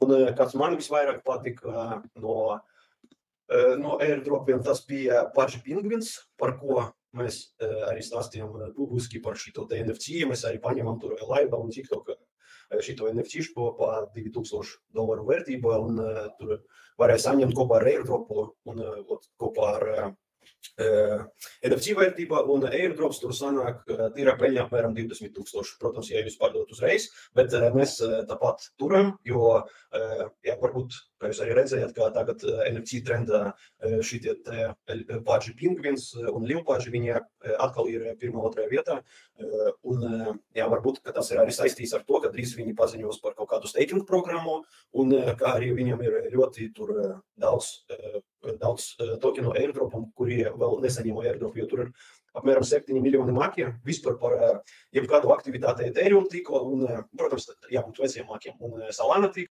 Un, kas man visvairāk patika no airdropiem, tas bija paši Pingvins, par ko mēs arī stāstījām publiski par šito te NFT. Mēs arī paņemam tur laivā un TikTok šito NFT pa $2000 vērtībā, un tur varēja saņemt kopā ar airdropu un kopā ar NFT vērtībā, un airdrops tur sanāk tīrā peļņā apmēram 20,000. Protams, ja jūs pārdot uzreiz, bet mēs tāpat turam, jo, varbūt, kā jūs arī redzējāt, kā tagad NFT trendā šitie paši Pingvins un Livpaži, viņi atkal ir pirmā, otrajā vietā, un varbūt, ka tas ir arī saistīts ar to, ka drīz viņi paziņos par kaut kādu staking programmu, un kā arī viņam ir ļoti tur daudz tokenu airdropu, kuri vēl nesaņēma airdropu, jo tur ir apmēram 7 miljoni makiem vispār par jebkādu aktivitāti Ethereum tīkla un, protams, jābūt veciem makiem un Solana tīkla.